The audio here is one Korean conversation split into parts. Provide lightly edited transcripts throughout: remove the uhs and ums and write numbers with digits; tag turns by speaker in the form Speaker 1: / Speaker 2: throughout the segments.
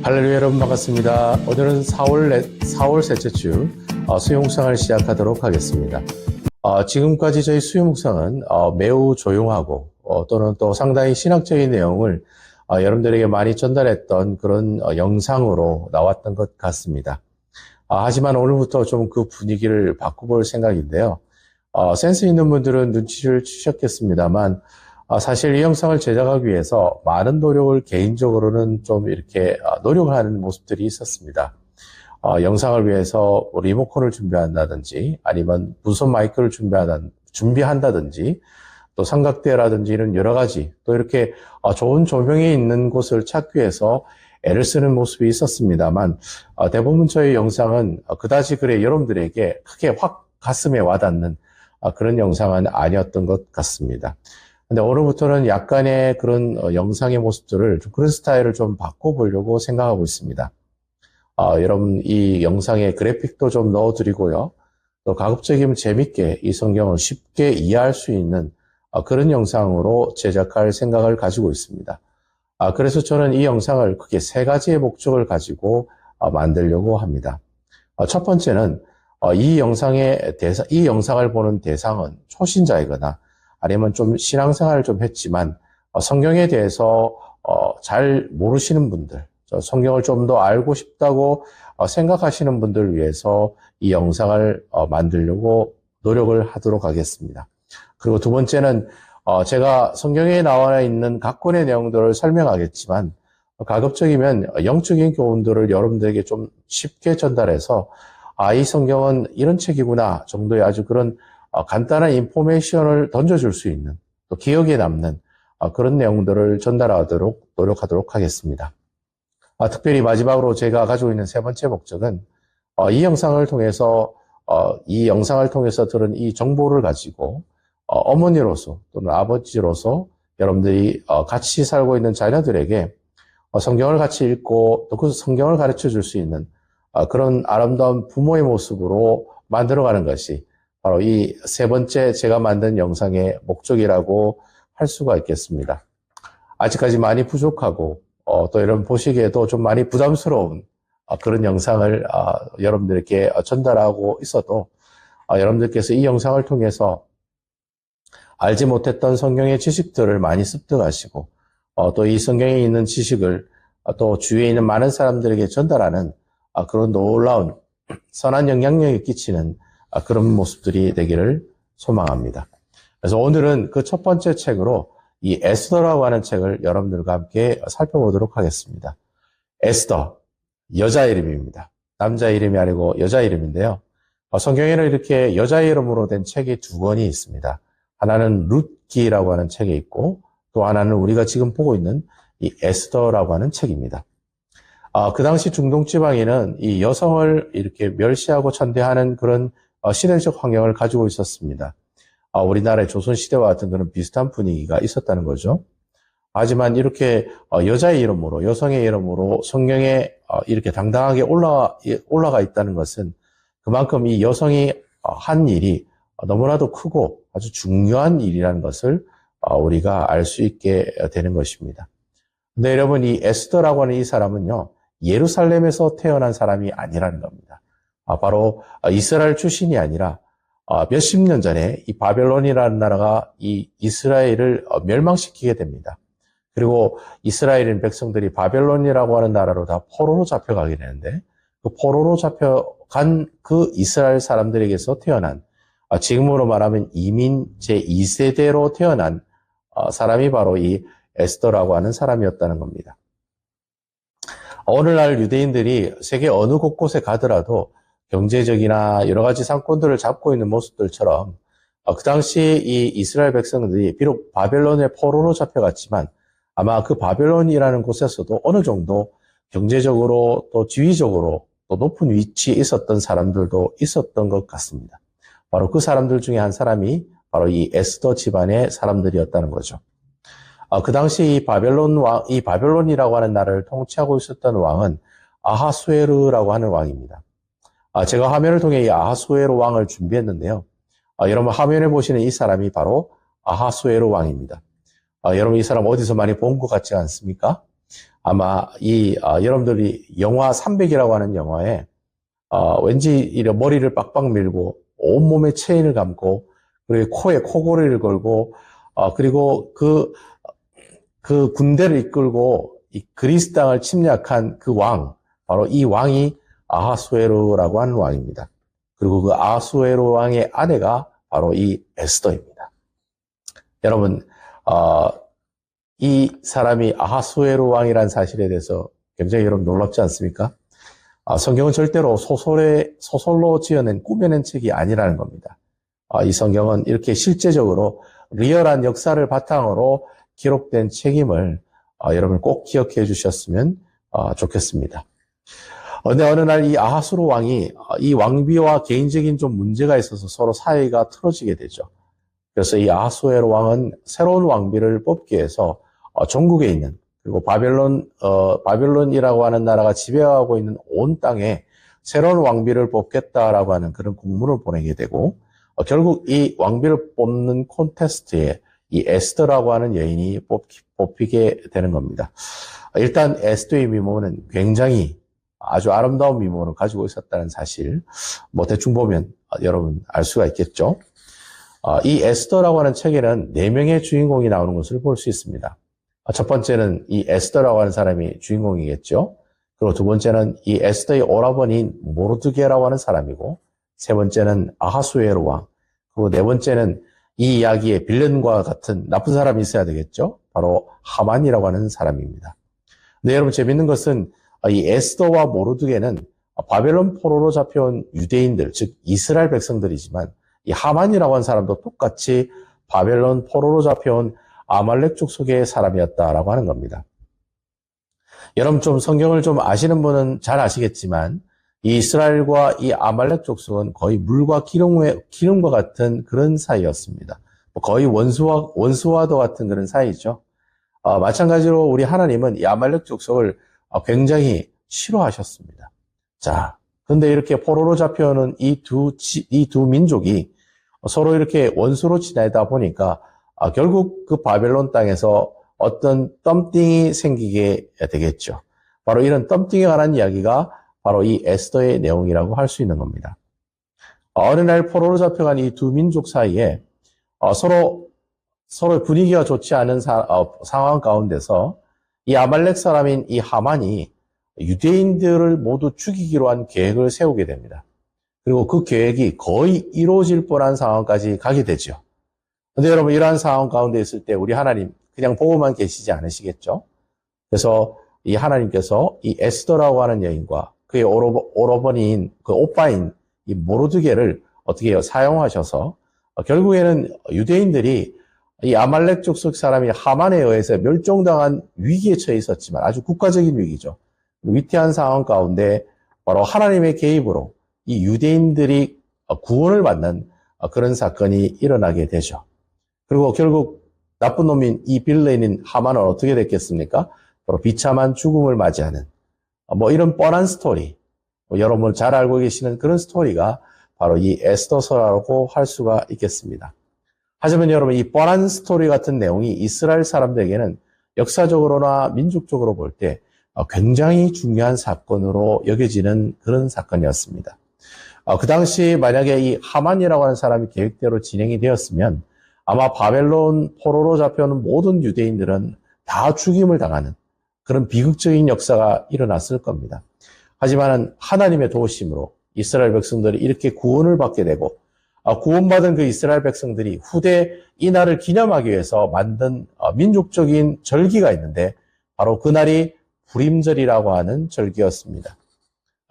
Speaker 1: 할렐루야 여러분 반갑습니다. 오늘은 4월 셋째 주 수요 묵상을 시작하도록 하겠습니다. 지금까지 저희 수요 묵상은 매우 조용하고 또는 또 상당히 신학적인 내용을 여러분들에게 많이 전달했던 그런 영상으로 나왔던 것 같습니다. 하지만 오늘부터 좀 그 분위기를 바꿔볼 생각인데요. 센스 있는 분들은 눈치를 주셨겠습니다만 사실 이 영상을 제작하기 위해서 많은 노력을 개인적으로는 좀 이렇게 노력을 하는 모습들이 있었습니다. 영상을 위해서 리모컨을 준비한다든지 아니면 무선 마이크를 준비한다든지 또 삼각대라든지 이런 여러 가지 또 이렇게 좋은 조명이 있는 곳을 찾기 위해서 애를 쓰는 모습이 있었습니다만 대부분 저희 영상은 그다지 그래 여러분들에게 크게 확 가슴에 와닿는 그런 영상은 아니었던 것 같습니다. 근데 오늘부터는 약간의 그런 영상의 모습들을 그런 스타일을 좀 바꿔보려고 생각하고 있습니다. 여러분 이 영상에 그래픽도 좀 넣어드리고요. 또 가급적이면 재밌게 이 성경을 쉽게 이해할 수 있는 그런 영상으로 제작할 생각을 가지고 있습니다. 그래서 저는 이 영상을 크게 세 가지의 목적을 가지고 만들려고 합니다. 첫 번째는 이 영상을 보는 대상은 초신자이거나 아니면 좀 신앙생활을 좀 했지만 성경에 대해서 잘 모르시는 분들, 성경을 좀 더 알고 싶다고 생각하시는 분들을 위해서 이 영상을 만들려고 노력을 하도록 하겠습니다. 그리고 두 번째는 제가 성경에 나와 있는 각 권의 내용들을 설명하겠지만 가급적이면 영적인 교훈들을 여러분들에게 좀 쉽게 전달해서 이 성경은 이런 책이구나 정도의 아주 그런 간단한 인포메이션을 던져줄 수 있는 또 기억에 남는 그런 내용들을 전달하도록 노력하도록 하겠습니다. 특별히 마지막으로 제가 가지고 있는 세 번째 목적은 이 영상을 통해서 들은 이 정보를 가지고 어머니로서 또는 아버지로서 여러분들이 같이 살고 있는 자녀들에게 성경을 같이 읽고 또 그 성경을 가르쳐 줄 수 있는 그런 아름다운 부모의 모습으로 만들어가는 것이 바로 이 세 번째 제가 만든 영상의 목적이라고 할 수가 있겠습니다. 아직까지 많이 부족하고 또 여러분 보시기에도 좀 많이 부담스러운 그런 영상을 여러분들께 전달하고 있어도 여러분들께서 이 영상을 통해서 알지 못했던 성경의 지식들을 많이 습득하시고 또 이 성경에 있는 지식을 또 주위에 있는 많은 사람들에게 전달하는 그런 놀라운 선한 영향력을 끼치는 그런 모습들이 되기를 소망합니다. 그래서 오늘은 그 첫 번째 책으로 이 에스더라고 하는 책을 여러분들과 함께 살펴보도록 하겠습니다. 에스더, 여자 이름입니다. 남자 이름이 아니고 여자 이름인데요. 성경에는 이렇게 여자 이름으로 된 책이 두 권이 있습니다. 하나는 룻기라고 하는 책이 있고 또 하나는 우리가 지금 보고 있는 이 에스더라고 하는 책입니다. 그 당시 중동 지방에는 이 여성을 이렇게 멸시하고 천대하는 그런 시대적 환경을 가지고 있었습니다. 우리나라의 조선시대와 같은 그런 비슷한 분위기가 있었다는 거죠. 하지만 이렇게 여자의 이름으로, 여성의 이름으로 성경에 이렇게 당당하게 올라가 있다는 것은 그만큼 이 여성이 한 일이 너무나도 크고 아주 중요한 일이라는 것을 우리가 알 수 있게 되는 것입니다. 근데 여러분, 이 에스더라고 하는 이 사람은요, 예루살렘에서 태어난 사람이 아니라는 겁니다. 바로 이스라엘 출신이 아니라 몇십 년 전에 이 바벨론이라는 나라가 이 이스라엘을 멸망시키게 됩니다. 그리고 이스라엘인 백성들이 바벨론이라고 하는 나라로 다 포로로 잡혀가게 되는데 그 포로로 잡혀간 그 이스라엘 사람들에게서 태어난 지금으로 말하면 이민 제2세대로 태어난 사람이 바로 이 에스더라고 하는 사람이었다는 겁니다. 오늘날 유대인들이 세계 어느 곳곳에 가더라도 경제적이나 여러 가지 상권들을 잡고 있는 모습들처럼 그 당시 이 이스라엘 백성들이 비록 바벨론의 포로로 잡혀갔지만 아마 그 바벨론이라는 곳에서도 어느 정도 경제적으로 또 지위적으로 또 높은 위치에 있었던 사람들도 있었던 것 같습니다. 바로 그 사람들 중에 한 사람이 바로 이 에스더 집안의 사람들이었다는 거죠. 그 당시 이 바벨론이라고 하는 나라를 통치하고 있었던 왕은 아하수에르라고 하는 왕입니다. 제가 화면을 통해 이 아하수에르 왕을 준비했는데요. 여러분 화면에 보시는 이 사람이 바로 아하수에르 왕입니다. 여러분 이 사람 어디서 많이 본 것 같지 않습니까? 아마 여러분들이 영화 300이라고 하는 영화에 왠지 이런 머리를 빡빡 밀고 온몸에 체인을 감고 그리고 코에 코골이를 걸고 그리고 그 군대를 이끌고 이 그리스 땅을 침략한 그 왕, 바로 이 왕이 아하수에로라고 하는 왕입니다. 그리고 그 아하수에로 왕의 아내가 바로 이 에스더입니다. 여러분, 이 사람이 아하수에로 왕이라는 사실에 대해서 굉장히 여러분 놀랍지 않습니까? 성경은 절대로 소설로 지어낸 꾸며낸 책이 아니라는 겁니다. 이 성경은 이렇게 실제적으로 리얼한 역사를 바탕으로 기록된 책임을 여러분 꼭 기억해 주셨으면 좋겠습니다. 근데 어느 날 이 아하수로 왕이 이 왕비와 개인적인 좀 문제가 있어서 서로 사이가 틀어지게 되죠. 그래서 이 아하수에로 왕은 새로운 왕비를 뽑기 위해서 전국에 있는 그리고 바벨론이라고 하는 나라가 지배하고 있는 온 땅에 새로운 왕비를 뽑겠다라고 하는 그런 공문을 보내게 되고 결국 이 왕비를 뽑는 콘테스트에 이 에스더라고 하는 여인이 뽑히게 되는 겁니다. 일단 에스더의 미모는 굉장히 아주 아름다운 미모를 가지고 있었다는 사실, 뭐 대충 보면 여러분 알 수가 있겠죠. 이 에스더라고 하는 책에는 4명의 주인공이 나오는 것을 볼 수 있습니다. 첫 번째는 이 에스더라고 하는 사람이 주인공이겠죠. 그리고 두 번째는 이 에스더의 오라버니인 모르드게라고 하는 사람이고, 세 번째는 아하수에로 왕, 그리고 네 번째는 이 이야기의 빌런과 같은 나쁜 사람이 있어야 되겠죠. 바로 하만이라고 하는 사람입니다. 근데 여러분 재밌는 것은 이 에스더와 모르드게는 바벨론 포로로 잡혀온 유대인들, 즉 이스라엘 백성들이지만 이 하만이라고 하는 사람도 똑같이 바벨론 포로로 잡혀온 아말렉 족속의 사람이었다라고 하는 겁니다. 여러분 좀 성경을 좀 아시는 분은 잘 아시겠지만 이 이스라엘과 이 아말렉 족속은 거의 물과 기름과 같은 그런 사이였습니다. 거의 원수와도 같은 그런 사이죠. 마찬가지로 우리 하나님은 이 아말렉 족속을 굉장히 싫어하셨습니다. 자, 근데 이렇게 포로로 잡혀오는 이 두 민족이 서로 이렇게 원수로 지내다 보니까 결국 그 바벨론 땅에서 어떤 덤띵이 생기게 되겠죠. 바로 이런 덤띵에 관한 이야기가 바로 이 에스더의 내용이라고 할 수 있는 겁니다. 어느 날 포로로 잡혀간 이 두 민족 사이에 서로 분위기가 좋지 않은 상황 가운데서 이 아말렉 사람인 이 하만이 유대인들을 모두 죽이기로 한 계획을 세우게 됩니다. 그리고 그 계획이 거의 이루어질 뻔한 상황까지 가게 되죠. 근데 여러분 이러한 상황 가운데 있을 때 우리 하나님 그냥 보고만 계시지 않으시겠죠? 그래서 이 하나님께서 이 에스더라고 하는 여인과 그의 오라버니인 그 오빠인 이 모르드게를 어떻게 해요? 사용하셔서 결국에는 유대인들이 이 아말렉 족속 사람이 하만에 의해서 멸종당한 위기에 처해 있었지만 아주 국가적인 위기죠. 위태한 상황 가운데 바로 하나님의 개입으로 이 유대인들이 구원을 받는 그런 사건이 일어나게 되죠. 그리고 결국 나쁜 놈인 이 빌런인 하만은 어떻게 됐겠습니까? 바로 비참한 죽음을 맞이하는 뭐 이런 뻔한 스토리, 여러분 잘 알고 계시는 그런 스토리가 바로 이 에스더서라고 할 수가 있겠습니다. 하지만 여러분 이 뻔한 스토리 같은 내용이 이스라엘 사람들에게는 역사적으로나 민족적으로 볼 때 굉장히 중요한 사건으로 여겨지는 그런 사건이었습니다. 그 당시 만약에 이 하만이라고 하는 사람이 계획대로 진행이 되었으면 아마 바벨론 포로로 잡혀오는 모든 유대인들은 다 죽임을 당하는 그런 비극적인 역사가 일어났을 겁니다. 하지만 하나님의 도우심으로 이스라엘 백성들이 이렇게 구원을 받게 되고 구원받은 그 이스라엘 백성들이 후대 이 날을 기념하기 위해서 만든 민족적인 절기가 있는데 바로 그날이 불임절이라고 하는 절기였습니다.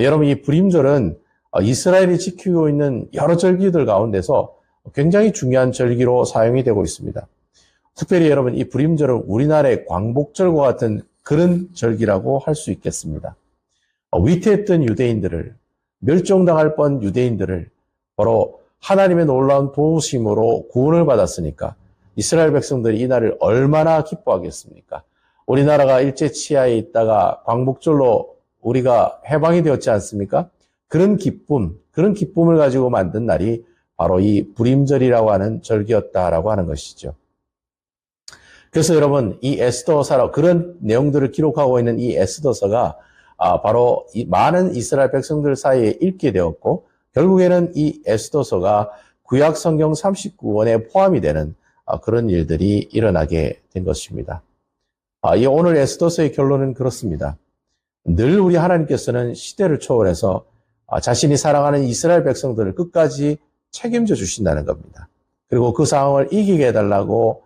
Speaker 1: 여러분 이 불임절은 이스라엘이 지키고 있는 여러 절기들 가운데서 굉장히 중요한 절기로 사용이 되고 있습니다. 특별히 여러분 이 불임절은 우리나라의 광복절과 같은 그런 절기라고 할 수 있겠습니다. 위태했던 유대인들을 멸종당할 뻔 유대인들을 바로 하나님의 놀라운 도우심으로 구원을 받았으니까 이스라엘 백성들이 이 날을 얼마나 기뻐하겠습니까? 우리나라가 일제 치하에 있다가 광복절로 우리가 해방이 되었지 않습니까? 그런 기쁨을 가지고 만든 날이 바로 이 불임절이라고 하는 절기였다라고 하는 것이죠. 그래서 여러분, 이 에스더서라 그런 내용들을 기록하고 있는 이 에스더서가 바로 이 많은 이스라엘 백성들 사이에 읽게 되었고, 결국에는 이 에스더서가 구약 성경 39권에 포함이 되는 그런 일들이 일어나게 된 것입니다. 이 오늘 에스더서의 결론은 그렇습니다. 늘 우리 하나님께서는 시대를 초월해서 자신이 사랑하는 이스라엘 백성들을 끝까지 책임져 주신다는 겁니다. 그리고 그 상황을 이기게 해달라고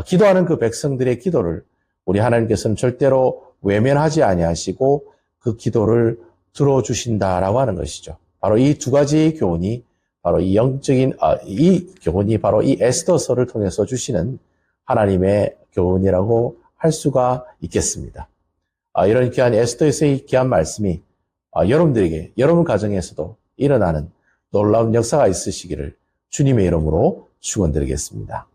Speaker 1: 기도하는 그 백성들의 기도를 우리 하나님께서는 절대로 외면하지 아니하시고 그 기도를 들어주신다라고 하는 것이죠. 바로 이 두 가지의 교훈이 바로 이 영적인 이 교훈이 바로 이 에스더서를 통해서 주시는 하나님의 교훈이라고 할 수가 있겠습니다. 이런 귀한 에스더에서의 귀한 말씀이 여러분들에게 여러분 가정에서도 일어나는 놀라운 역사가 있으시기를 주님의 이름으로 축원드리겠습니다.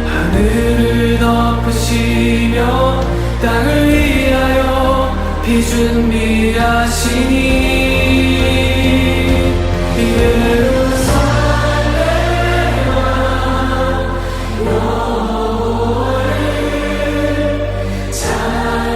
Speaker 2: 하늘을 덮으시며 땅을 위하여 비 준비하시니 예루살렘아 너를 찬송할지로다